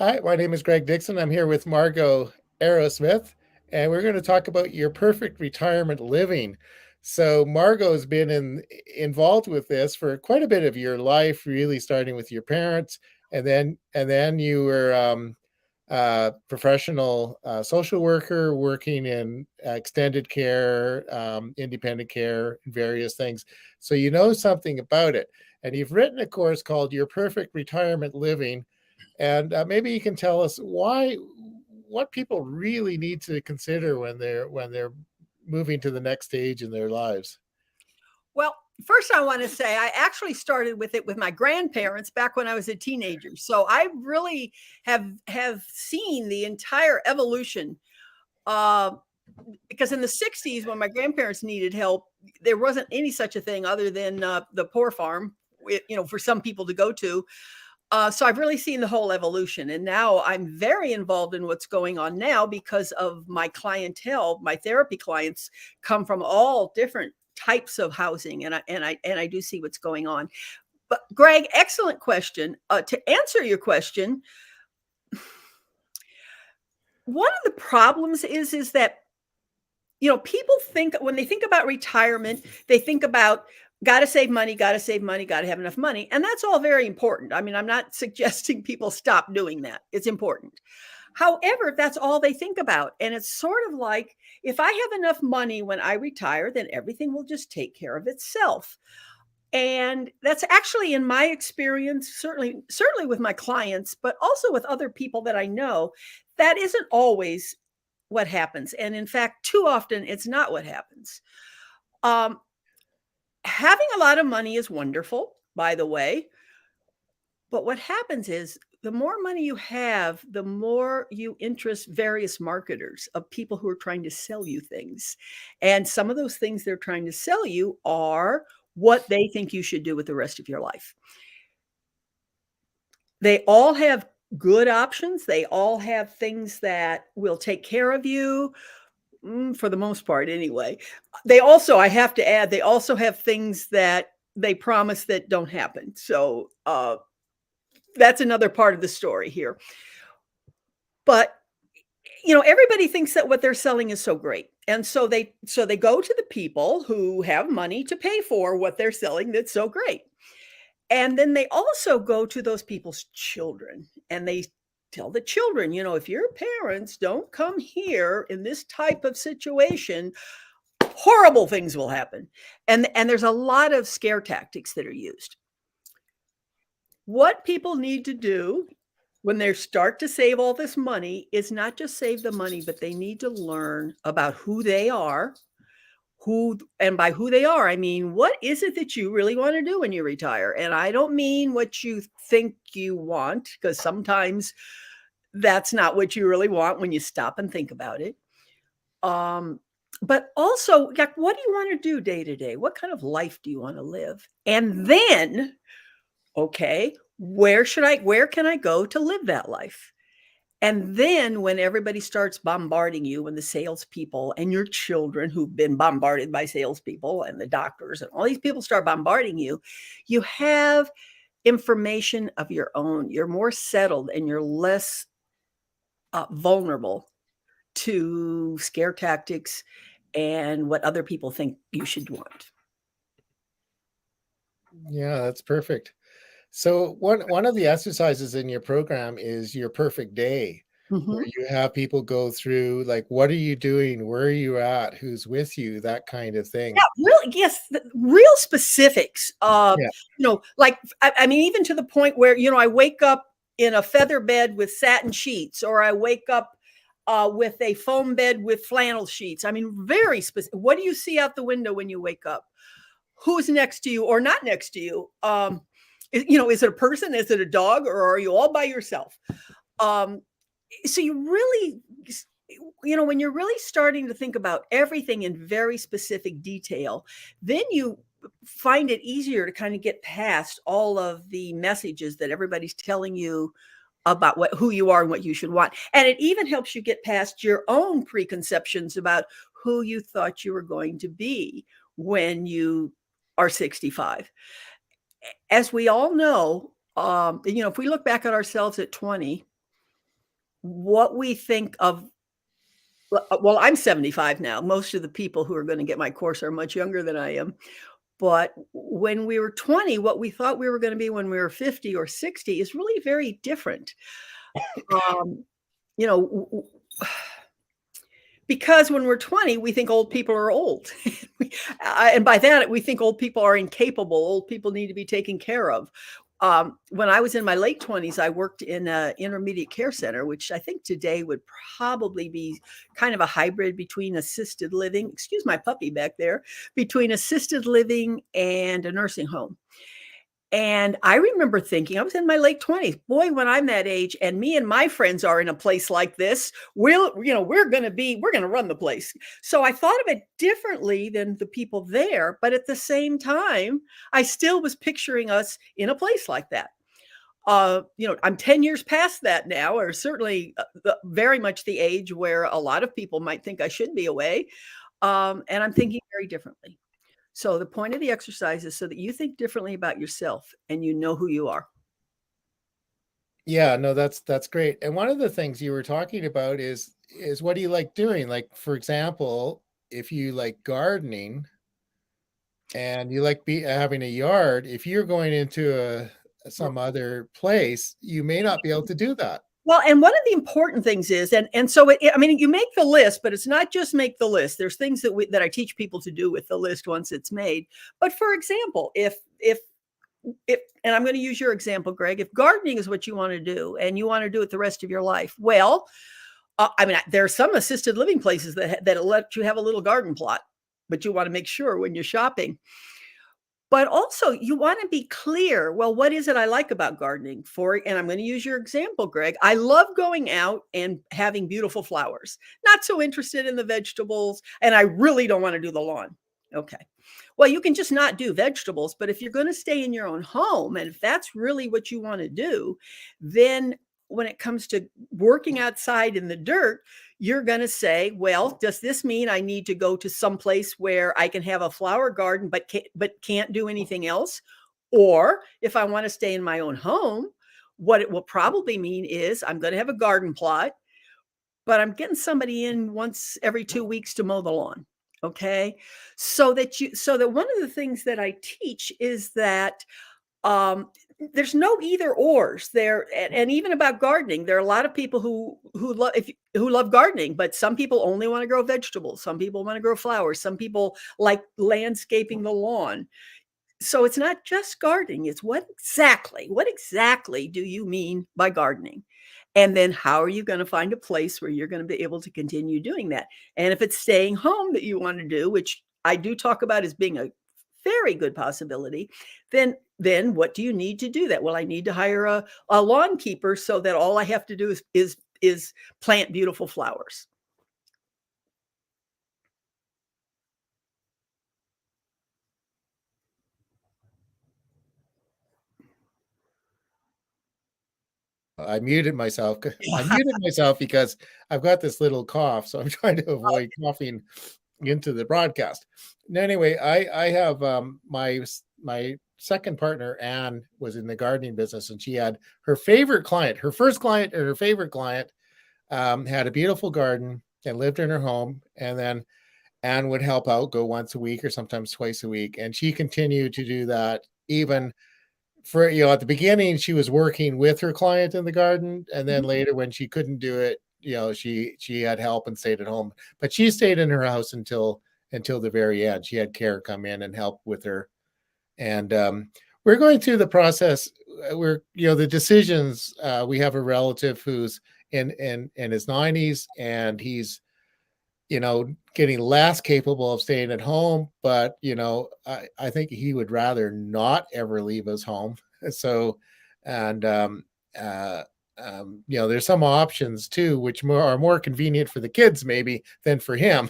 Hi, my name is Greg Dixon. I'm here with Margo Arrowsmith, and we're going to talk about your perfect retirement living. So, Margo's been involved with this for quite a bit of your life, really starting with your parents, and then you were professional social worker working in extended care, independent care, various things. So you know something about it, and you've written a course called "Your Perfect Retirement Living." And maybe you can tell us what people really need to consider when they're moving to the next stage in their lives. Well, first I want to say I actually started with it with my grandparents back when I was a teenager. So I really have seen the entire evolution. Uh, because in the 60s, when my grandparents needed help, there wasn't any such a thing other than the poor farm, for some people to go to. So I've really seen the whole evolution. And now I'm very involved in what's going on now because of my clientele. My therapy clients come from all different types of housing, and I do see what's going on. But Greg, excellent question. To answer your question, one of the problems is that people think when they think about retirement, they think about got to save money, got to save money, got to have enough money. And that's all very important. I mean, I'm not suggesting people stop doing that. It's important. However, that's all they think about. And it's sort of like if I have enough money when I retire, then everything will just take care of itself. And that's actually in my experience, certainly with my clients, but also with other people that I know, that isn't always what happens. And in fact, too often it's not what happens. Um, Having a lot of money is wonderful, by the way. But what happens is the more money you have, the more you interest various marketers of people who are trying to sell you things. And some of those things they're trying to sell you are what they think you should do with the rest of your life. They all have good options. They all have things that will take care of you, for the most part anyway. They also, I have to add, they also have things that they promise that don't happen. So that's another part of the story here. But everybody thinks that what they're selling is so great. And so they go to the people who have money to pay for what they're selling that's so great. And then they also go to those people's children and they tell the children, if your parents don't come here in this type of situation, horrible things will happen. And there's a lot of scare tactics that are used. What people need to do when they start to save all this money is not just save the money, but they need to learn about who they are, and by who they are, I mean, what is it that you really want to do when you retire? And I don't mean what you think you want, because sometimes that's not what you really want when you stop and think about it. But also, like, what do you want to do day to day? What kind of life do you want to live? And then, okay, where can I go to live that life? And then when everybody starts bombarding you, when the salespeople and your children who've been bombarded by salespeople and the doctors and all these people start bombarding you, you have information of your own. You're more settled and you're less vulnerable to scare tactics and what other people think you should want. Yeah, that's perfect. So one of the exercises in your program is your perfect day, where Mhm. you have people go through like what are you doing, where are you at, who's with you, that kind of Yeah, thing. really, yes, real specifics. Yeah. Like I mean, even to the point where I wake up in a feather bed with satin sheets, or I wake up with a foam bed with flannel sheets. I mean, very specific. What do you see out the window when you wake up? Who's next to you or not next to you? Is it a person? Is it a dog? Or are you all by yourself? Um, so you really, when you're really starting to think about everything in very specific detail, then you find it easier to kind of get past all of the messages that everybody's telling you about who you are and what you should want. And it even helps you get past your own preconceptions about who you thought you were going to be when you are 65. As we all know, if we look back at ourselves at 20, what we think of. Well, I'm 75 now. Most of the people who are going to get my course are much younger than I am. But when we were 20, what we thought we were going to be when we were 50 or 60 is really very different. Um, you know, because when we're 20, we think old people are old. And by that, we think old people are incapable. Old people need to be taken care of. When I was in my late 20s, I worked in an intermediate care center, which I think today would probably be kind of a hybrid between assisted living, excuse my puppy back there, between assisted living and a nursing home. And I remember thinking, I was in my late 20s. Boy, when I'm that age and me and my friends are in a place like this, we're going to run the place. So I thought of it differently than the people there, but at the same time, I still was picturing us in a place like that. I'm 10 years past that now, or certainly very much the age where a lot of people might think I should be away. And I'm thinking very differently. So the point of the exercise is so that you think differently about yourself and you know who you are. Yeah, no, that's great. And one of the things you were talking about is what do you like doing? Like, for example, if you like gardening and you like having a yard, if you're going into some other place, you may not be able to do that. Well, and one of the important things is, and so I mean, you make the list, but it's not just make the list. There's things that I teach people to do with the list once it's made. But for example, if and I'm going to use your example, Greg, if gardening is what you want to do and you want to do it the rest of your life, well, I mean, there are some assisted living places that let you have a little garden plot, but you want to make sure when you're shopping. But also, you want to be clear. Well, what is it I like about gardening? And I'm going to use your example, Greg. I love going out and having beautiful flowers. Not so interested in the vegetables, and I really don't want to do the lawn. Okay. Well, you can just not do vegetables, but if you're going to stay in your own home, and if that's really what you want to do, then when it comes to working outside in the dirt, you're going to say, well, does this mean I need to go to some place where I can have a flower garden but can't do anything else? Or if I want to stay in my own home, what it will probably mean is I'm going to have a garden plot, but I'm getting somebody in once every 2 weeks to mow the lawn. Okay. So that one of the things that I teach is that there's no either ors there. And even about gardening, there are a lot of people who love gardening, but some people only want to grow vegetables. Some people want to grow flowers. Some people like landscaping the lawn. So it's not just gardening. It's what exactly do you mean by gardening? And then how are you going to find a place where you're going to be able to continue doing that? And if it's staying home that you want to do, which I do talk about as being a very good possibility, then what do you need to do that? Well, I need to hire a lawn keeper so that all I have to do is plant beautiful flowers. I muted myself. I muted myself because I've got this little cough, so I'm trying to avoid coughing into the broadcast. Anyway, I have my second partner, Anne, was in the gardening business, and she had her favorite client, her first client and her favorite client, had a beautiful garden and lived in her home. And then Anne would help out, go once a week or sometimes twice a week. And she continued to do that even for, at the beginning, she was working with her client in the garden. And then later when she couldn't do it, she had help and stayed at home, but she stayed in her house until the very end. She had care come in and help with her. And we're going through the process. We're, the decisions. We have a relative who's in his 90s, and he's, getting less capable of staying at home. But, I think he would rather not ever leave his home. So, and, there's some options too, which are more convenient for the kids maybe than for him.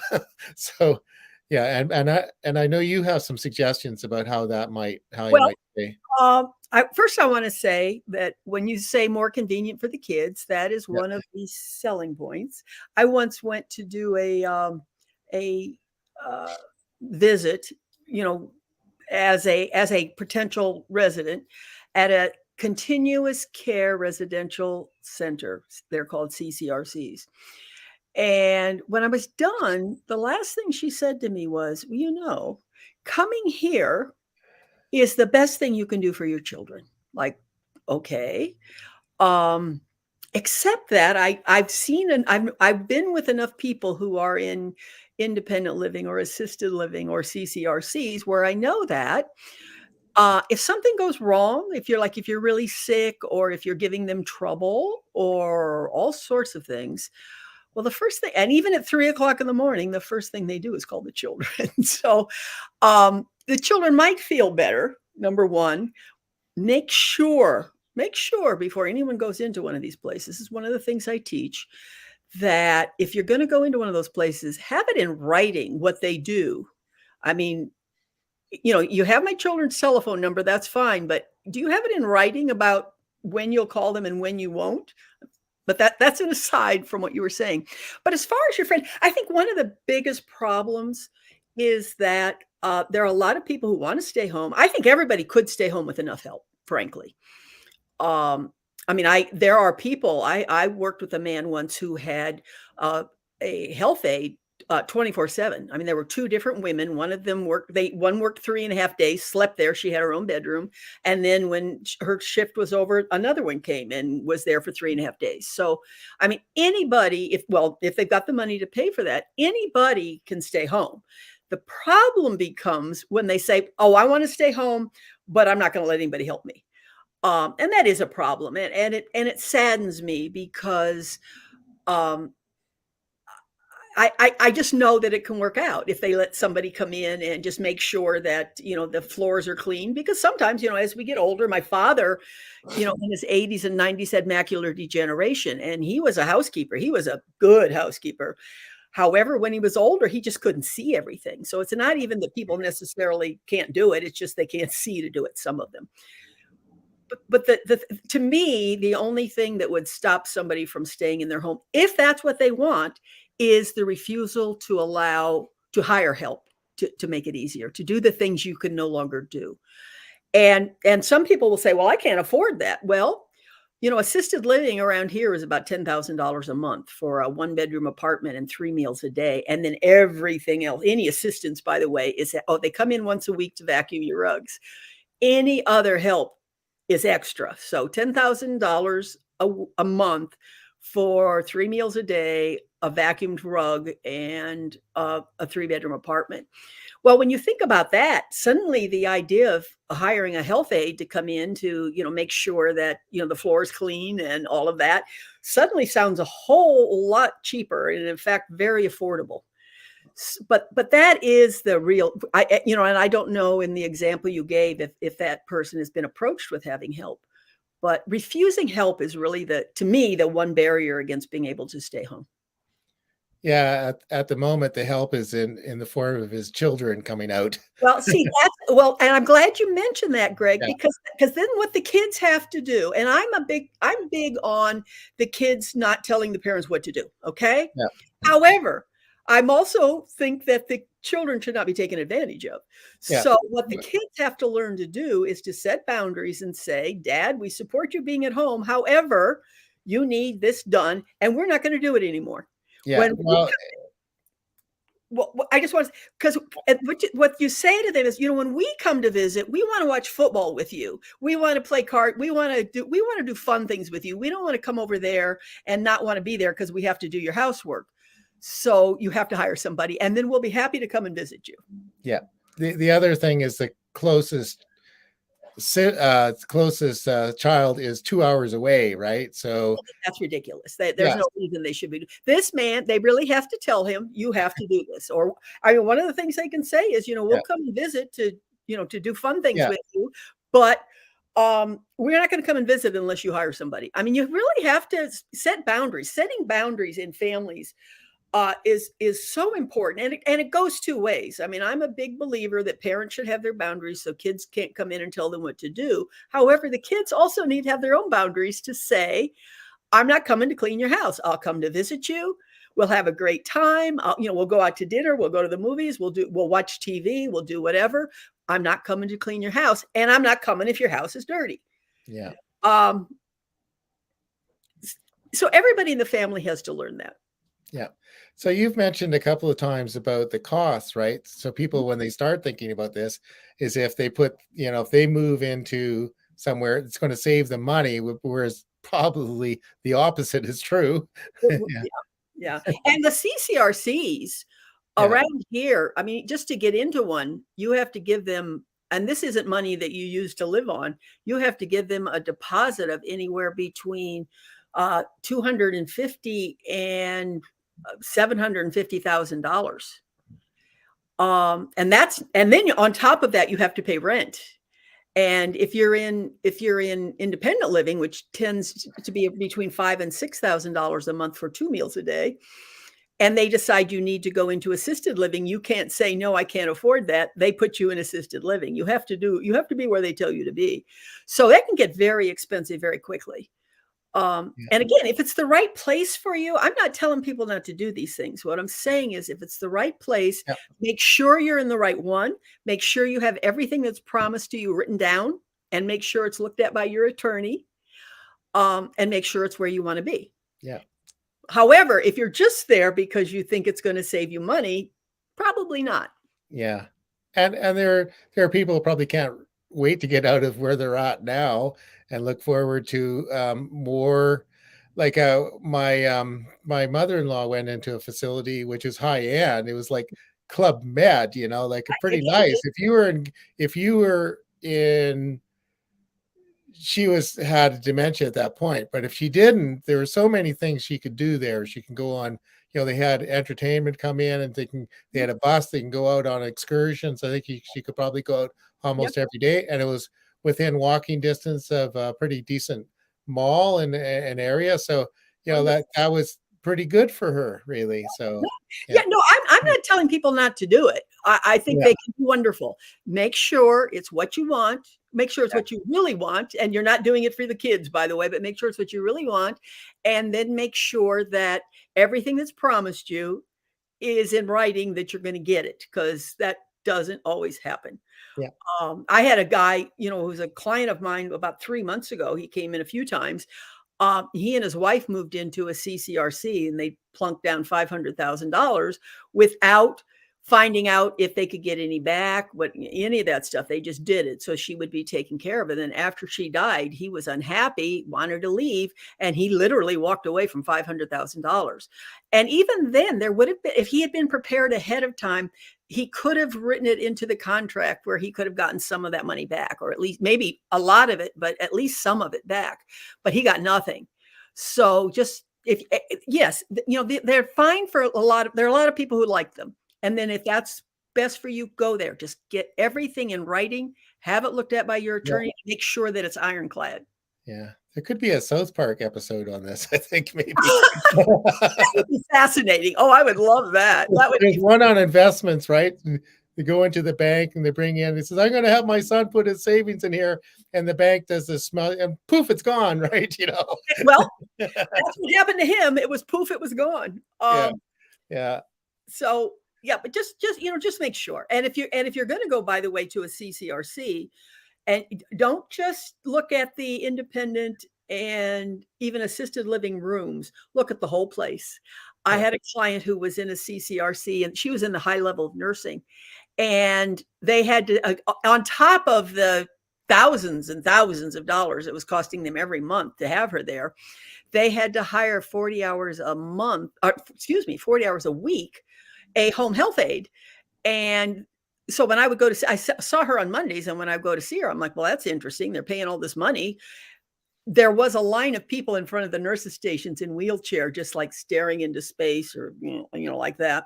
So, yeah, and I know you have some suggestions about how you Well, might say. First, I want to say that when you say more convenient for the kids, that is Yeah. one of the selling points. I once went to do a visit, as a potential resident at continuous care residential center. They're called CCRCs. And when I was done, the last thing she said to me was, well, you know, coming here is the best thing you can do for your children. Like, okay. Um, except that I've seen and I've been with enough people who are in independent living or assisted living or CCRCs where I know that if something goes wrong, if you're really sick or if you're giving them trouble or all sorts of things, well, the first thing, and even at 3 o'clock in the morning, the first thing they do is call the children. So the children might feel better. Number one, make sure before anyone goes into one of these places, this is one of the things I teach, that if you're going to go into one of those places, have it in writing what they do. I mean, you have my children's telephone number, that's fine, but do you have it in writing about when you'll call them and when you won't? But that's an aside from what you were saying. But as far as your friend, I think one of the biggest problems is that there are a lot of people who want to stay home. I think everybody could stay home with enough help, frankly. I mean, there are people, I worked with a man once who had a health aide 24/7. I mean, there were two different women. One of them worked 3.5 days, slept there. She had her own bedroom. And then when her shift was over, another one came and was there for 3.5 days. So, I mean, anybody, if they've got the money to pay for that, anybody can stay home. The problem becomes when they say, oh, I want to stay home, but I'm not going to let anybody help me. And that is a problem. And it saddens me because I just know that it can work out if they let somebody come in and just make sure that, the floors are clean. Because sometimes, as we get older, my father, in his 80s and 90s had macular degeneration, and he was a housekeeper. He was a good housekeeper. However, when he was older, he just couldn't see everything. So it's not even that people necessarily can't do it. It's just they can't see to do it, some of them. But to me, the only thing that would stop somebody from staying in their home, if that's what they want, is the refusal to hire help to make it easier, to do the things you can no longer do. And some people will say, well, I can't afford that. Well, assisted living around here is about $10,000 a month for a 1-bedroom apartment and 3 meals a day. And then everything else, any assistance, by the way, is, they come in once a week to vacuum your rugs. Any other help is extra. So $10,000 a month for 3 meals a day, a vacuumed rug, and a 3-bedroom apartment. Well, when you think about that, suddenly the idea of hiring a health aide to come in to, make sure that, the floor is clean and all of that suddenly sounds a whole lot cheaper and, in fact, very affordable. But that is the real, and I don't know in the example you gave if that person has been approached with having help. But refusing help is really to me, the one barrier against being able to stay home. Yeah, at the moment, the help is in the form of his children coming out. Well, see, and I'm glad you mentioned that, Greg, Yeah. because then what the kids have to do, and I'm big on the kids not telling the parents what to do. Okay. Yeah. However, I'm also think that the children should not be taken advantage of. Yeah. So what the kids have to learn to do is to set boundaries and say, Dad, we support you being at home. However, you need this done, and we're not going to do it anymore. Yeah. Well, I just want to, because what you say to them is, when we come to visit, we want to watch football with you. We want to play cards. We want to do fun things with you. We don't want to come over there and not want to be there because we have to do your housework. So you have to hire somebody, and then we'll be happy to come and visit you. Yeah. The other thing is the closest child is 2 hours away, right? So that's ridiculous. There's no reason they should be. This man, they really have to tell him, you have to do this. Or one of the things they can say is, we'll come and visit to do fun things with you, but we're not going to come and visit unless you hire somebody. I mean, you really have to set boundaries. Setting boundaries in families is so important, and it goes two ways. I mean, I'm a big believer that parents should have their boundaries so kids can't come in and tell them what to do. However, the kids also need to have their own boundaries to say, I'm not coming to clean your house. I'll come to visit you. We'll have a great time. We'll go out to dinner. We'll go to the movies. We'll watch TV. We'll do whatever. I'm not coming to clean your house, and I'm not coming if your house is dirty. Yeah. Um, so everybody in the family has to learn that. Yeah. So you've mentioned a couple of times about the costs, right? So people, when they start thinking about this, is if they put, if they move into somewhere, it's going to save them money, whereas probably the opposite is true. Yeah. Yeah, yeah. And the CCRCs Yeah. around here, I mean, just to get into one, you have to give them, and this isn't money that you use to live on, you have to give them a deposit of anywhere between 250 and $750,000. And then on top of that, you have to pay rent. And if you're in independent living, which tends to be between $5,000 and $6,000 a month for 2 meals a day, and they decide you need to go into assisted living, you can't say, no, I can't afford that. They put you in assisted living. You have to be where they tell you to be. So that can get very expensive very quickly. Yeah. And again, if it's the right place for you, I'm not telling people not to do these things. What I'm saying is, if it's the right place, Yeah. make sure you're in the right one. Make sure you have everything that's promised to you written down, and make sure it's looked at by your attorney, and make sure it's where you want to be. Yeah. However, if you're just there because you think it's going to save you money, probably not. Yeah. And there are people who probably can't wait to get out of where they're at now and look forward to more, like my mother-in-law went into a facility which is high end. It was like Club Med, like a pretty nice. If you were in she had dementia at that point, but if she didn't, there were so many things she could do there. She can go on, they had entertainment come in, and they had a bus, they can go out on excursions. I think she could probably go out Yep. almost every day, and it was within walking distance of a pretty decent mall and an area. So, that was pretty good for her, really. So, Yeah, yeah. no, I'm not telling people not to do it. I think Yeah. they can be wonderful. Make sure it's what you want. Make sure it's what you really want. And you're not doing it for the kids, by the way, but make sure it's what you really want. And then make sure that everything that's promised you is in writing, that you're going to get it, because that doesn't always happen. Yeah. I had a guy, who's a client of mine about 3 months ago. He came in a few times. He and his wife moved into a CCRC, and they plunked down $500,000 without finding out if they could get any back, any of that stuff. They just did it so she would be taken care of. And then after she died, he was unhappy, wanted to leave, and he literally walked away from $500,000. And even then, there would have been, if he had been prepared ahead of time, he could have written it into the contract where he could have gotten some of that money back, or at least maybe a lot of it, but at least some of it back. But he got nothing. So just yes, they're fine for there are a lot of people who like them. And then if that's best for you, go there. Just get everything in writing, have it looked at by your Yeah. attorney, make sure that it's ironclad. Yeah. There could be a South Park episode on this, I think, maybe. That would be fascinating. Oh, I would love that. That would There's be one on investments, right? And they go into the bank and they bring in, it says, I'm going to have my son put his savings in here. And the bank does this smell, and poof, it's gone, right? well, that's what happened to him. It was poof, it was gone. Yeah. Yeah. So yeah, but just make sure. And if you're going to go, by the way, to a CCRC, and don't just look at the independent and even assisted living rooms, look at the whole place. I Yeah. had a client who was in a CCRC, and she was in the high level of nursing, and they had to, on top of the thousands and thousands of dollars it was costing them every month to have her there, they had to hire 40 hours a month, or, 40 hours a week, a home health aide. And so when I would I saw her on Mondays, and when I go to see her, I'm like, well, that's interesting. They're paying all this money. There was a line of people in front of the nurses' stations in wheelchair, just like staring into space, or, like that.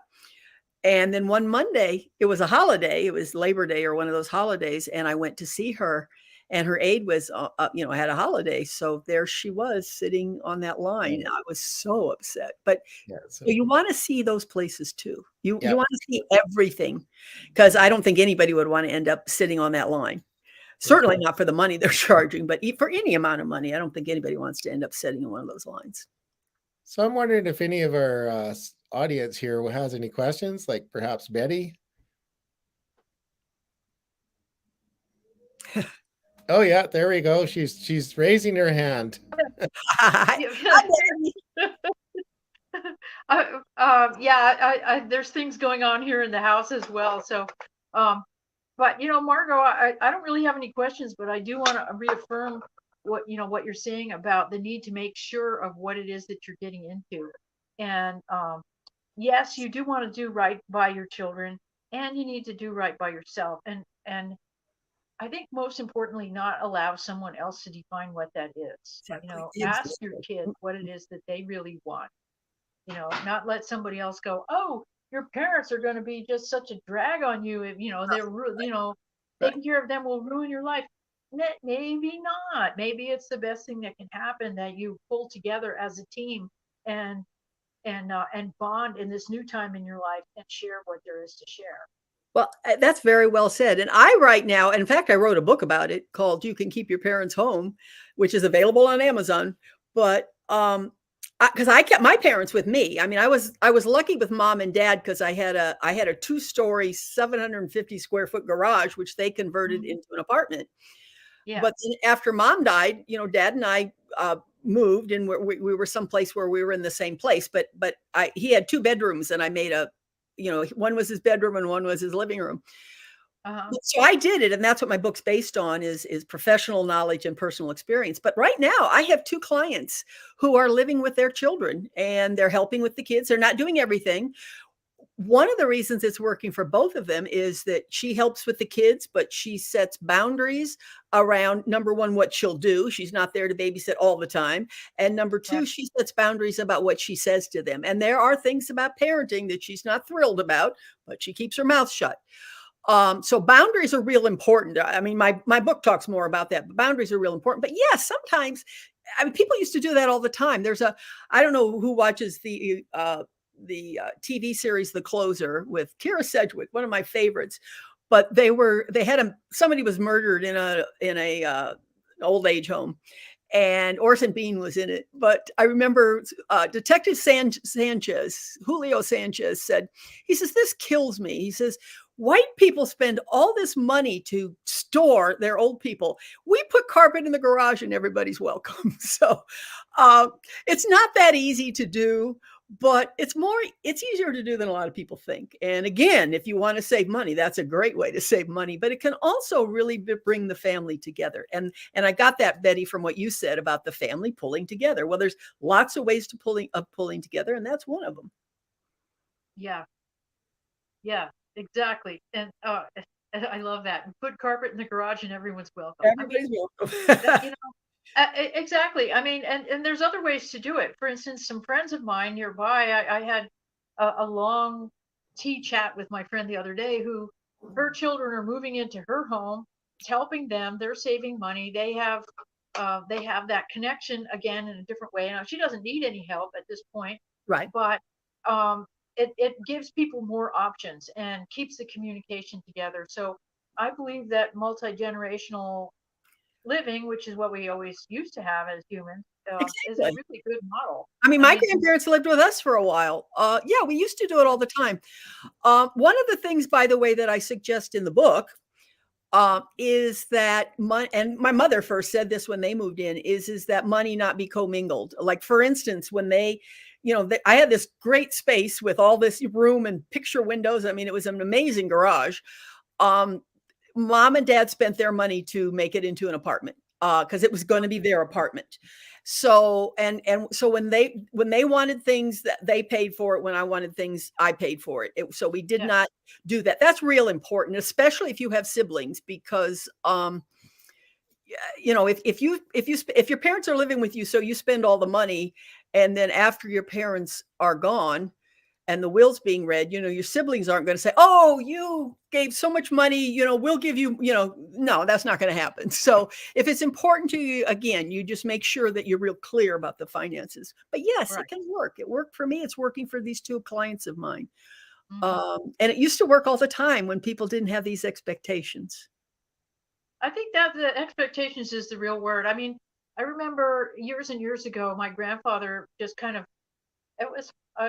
And then one Monday, it was a holiday. It was Labor Day or one of those holidays. And I went to see her, and her aide was, had a holiday. So there she was sitting on that line. I was so upset. But Yeah. So, you want to see those places too. You yeah. want to see everything, because I don't think anybody would want to end up sitting on that line. Yeah. Certainly not for the money they're charging, but for any amount of money, I don't think anybody wants to end up sitting in one of those lines. So I'm wondering if any of our audience here has any questions, like perhaps Betty. Oh yeah, there we go. She's raising her hand. Hi, Yeah, Debbie. yeah, there's things going on here in the house as well. So, um, but Margo, I don't really have any questions, but I do want to reaffirm what you're saying about the need to make sure of what it is that you're getting into. And yes, you do want to do right by your children, and you need to do right by yourself. And I think most importantly, not allow someone else to define what that is. Exactly. Ask your Exactly. kids what it is that they really want. Not let somebody else go, oh, your parents are going to be just such a drag on you if Right. taking care of them will ruin your life. Maybe not. Maybe it's the best thing that can happen, that you pull together as a team and and bond in this new time in your life and share what there is to share. Well, that's very well said. And I right now, in fact, I wrote a book about it called "You Can Keep Your Parents Home," which is available on Amazon. But because I kept my parents with me. I mean, I was lucky with mom and dad because I had a 2-story, 750 square foot garage, which they converted Mhm. into an apartment. Yeah. But then after mom died, dad and I moved, and we were someplace where we were in the same place. But he had 2 bedrooms, and I made one was his bedroom and one was his living room. Uh-huh. So I did it, and that's what my book's based on is professional knowledge and personal experience. But right now, I have 2 clients who are living with their children, and they're helping with the kids. They're not doing everything. One of the reasons it's working for both of them is that she helps with the kids, but she sets boundaries around, number one, what she'll do. She's not there to babysit all the time. And number Right. two, she sets boundaries about what she says to them. And there are things about parenting that she's not thrilled about, but she keeps her mouth shut. So boundaries are real important. I mean, my book talks more about that, but boundaries are real important. But yes, sometimes, I mean, people used to do that all the time. I don't know who watches the TV series The Closer with Kira Sedgwick, one of my favorites. But somebody was murdered in a old age home, and Orson Bean was in it. But I remember Detective Julio Sanchez said, he says, this kills me. He says, white people spend all this money to store their old people. We put carpet in the garage and everybody's welcome. So uh, it's not that easy to do, but it's easier to do than a lot of people think. And again, if you want to save money, that's a great way to save money, but it can also really bring the family together. And I got that, Betty, from what you said about the family pulling together. Well, there's lots of ways of pulling together, and that's one of them. Yeah. Yeah. Exactly. And I love that. Put carpet in the garage and everyone's welcome. I mean, Everybody's welcome. exactly. I mean, and there's other ways to do it. For instance, some friends of mine nearby, I had a long tea chat with my friend the other day, who her children are moving into her home. It's helping them. They're saving money. They have that connection again in a different way. Now she doesn't need any help at this point, Right. but um, it gives people more options and keeps the communication together. So I believe that multi-generational living, which is what we always used to have as humans, is a Exactly. really good model. I mean, I my mean, grandparents lived with us for a while. Yeah, we used to do it all the time. One of the things, by the way, that I suggest in the book is that and my mother first said this when they moved in, is that money not be commingled. Like, for instance, when I had this great space with all this room and picture windows. I mean, it was an amazing garage. Um, Mom and dad spent their money to make it into an apartment because it was going to be their apartment. So when they wanted things, that they paid for it. When I wanted things, I paid for it. So we did yeah, not do that. That's real important, especially if you have siblings, because if your parents are living with you, so you spend all the money, and then after your parents are gone and the will's being read, your siblings aren't going to say, oh, you gave so much money, we'll give you, no, that's not going to happen. So if it's important to you, again, you just make sure that you're real clear about the finances. But yes, right. it can work. It worked for me. It's working for these 2 clients of mine. Hmm. And it used to work all the time when people didn't have these expectations. I think that the expectations is the real word. I mean, I remember years and years ago, my grandfather just kind of, it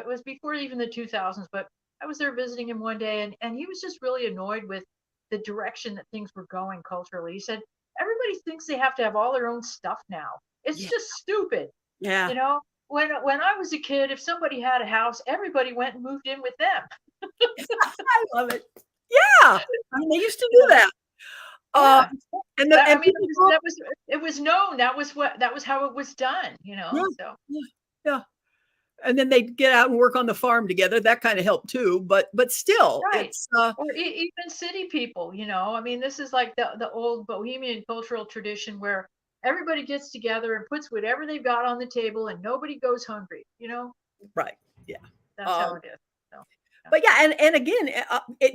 was before even the 2000s, but I was there visiting him one day, and he was just really annoyed with the direction that things were going culturally. He said, everybody everybody thinks they have to have all their own stuff now. It's Yeah. just stupid. Yeah. You know, when I was a kid, if somebody had a house, everybody went and moved in with them. I love it. Yeah. I mean, they used to You do know, that. Um, yeah. and I mean, people go, it was known. That was how it was done, you yeah, know. So yeah, yeah. And then they'd get out and work on the farm together. That kind of helped too. But still, right. it's Or even city people, you know. I mean, this is like the old Bohemian cultural tradition where everybody gets together and puts whatever they've got on the table and nobody goes hungry, you know. right. Yeah. That's how Um, it is. So, yeah. but yeah, and again,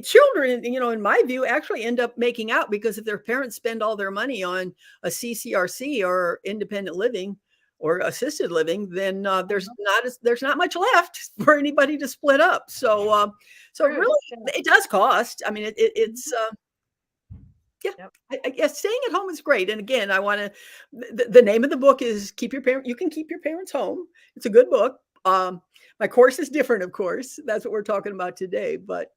children, in my view, actually end up making out because if their parents spend all their money on a CCRC or independent living or assisted living, then there's not much left for anybody to split up. So True. really, Yeah. it does cost. I mean, it's yeah. Yep. I guess staying at home is great. And again, I want to. The name of the book is "Keep Your Parent." You can keep your parents home. It's a good book. My course is different, of course. That's what we're talking about today. But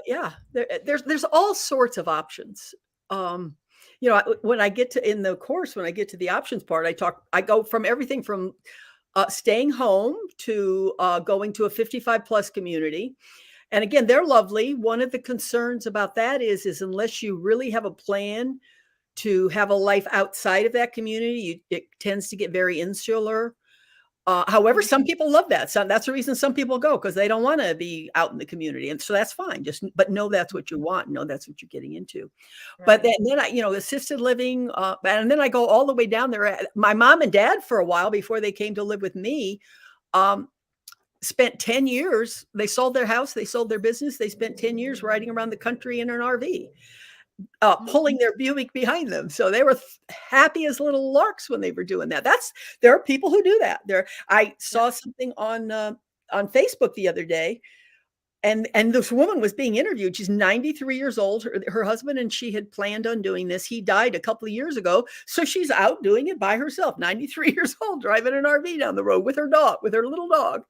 yeah, there's all sorts of options. When I get to in the course, when I get to the options part, I go from everything from staying home to going to a 55 plus community. And again, they're lovely. One of the concerns about that is unless you really have a plan to have a life outside of that community, it tends to get very insular. However, some people love that. So that's the reason some people go because they don't want to be out in the community, and so that's fine. But know that's what you want. Know that's what you're getting into. But Right. then assisted living, and then I go all the way down there. My mom and dad, for a while before they came to live with me, um, spent 10 years. They sold their house, they sold their business. They spent 10 years riding around the country in an RV, pulling their Buick behind them. So they were happy as little larks when they were doing that. There are people who do that. I saw something on Facebook the other day, and this woman was being interviewed. She's 93 years old. Her husband and she had planned on doing this. He died a couple of years ago, so she's out doing it by herself. 93 years old, driving an RV down the road with her dog, with her little dog.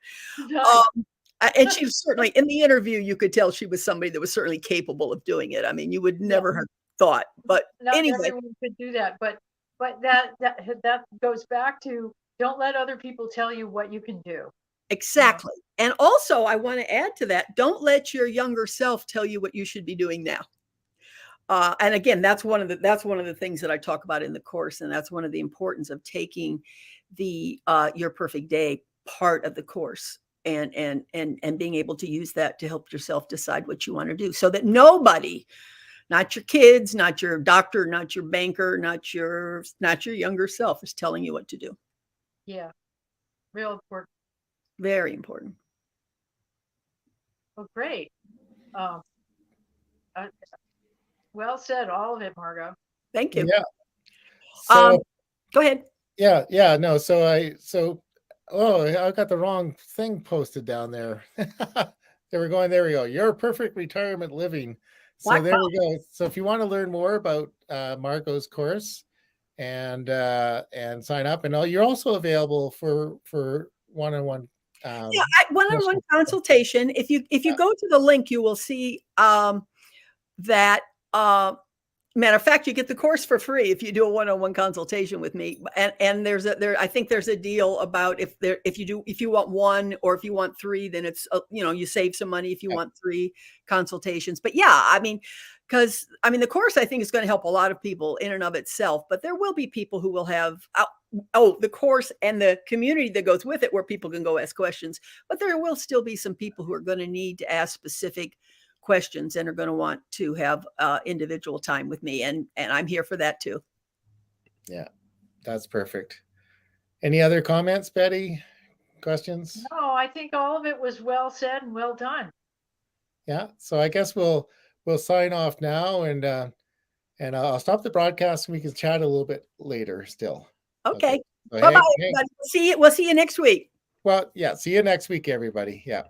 Nice. And she was certainly in the interview. You could tell she was somebody that was certainly capable of doing it. I mean, you would never have thought. But Not anyway, everyone could do that, but that goes back to don't let other people tell you what you can do. You know? exactly. And also, I want to add to that: don't let your younger self tell you what you should be doing now. And again, that's one of the things that I talk about in the course, and that's one of the importance of taking the Your Perfect Day part of the course and being able to use that to help yourself decide what you want to do, so that nobody, not your kids, not your doctor, not your banker, not your younger self, is telling you what to do. Yeah, real important. Very important. Well, great. Um, uh, well said, all of it, Margo. Thank you. Yeah. Um, So go ahead. yeah, no. Oh, I got the wrong thing posted down there. There we go. Your perfect retirement living. So Black there we go. So if you want to learn more about Margo's course and sign up, and you're also available for one-on-one. Yeah, one-on-one consultation. If you go to the link, you will see that. Matter of fact, you get the course for free if you do a one-on-one consultation with me. And I think there's a deal about if you want one or if you want three, then it's you save some money if you want 3 consultations. But yeah, I mean, because the course I think is going to help a lot of people in and of itself. But there will be people who will have the course and the community that goes with it, where people can go ask questions. But there will still be some people who are going to need to ask specific questions and are going to want to have individual time with me, and I'm here for that too. Yeah, that's perfect. Any other comments, Betty? Questions? No, I think all of it was well said and well done. Yeah. So I guess we'll sign off now, and I'll stop the broadcast and we can chat a little bit later still. Okay. So, Bye-bye, everybody. We'll see you next week. Well, yeah. See you next week, everybody. Yeah.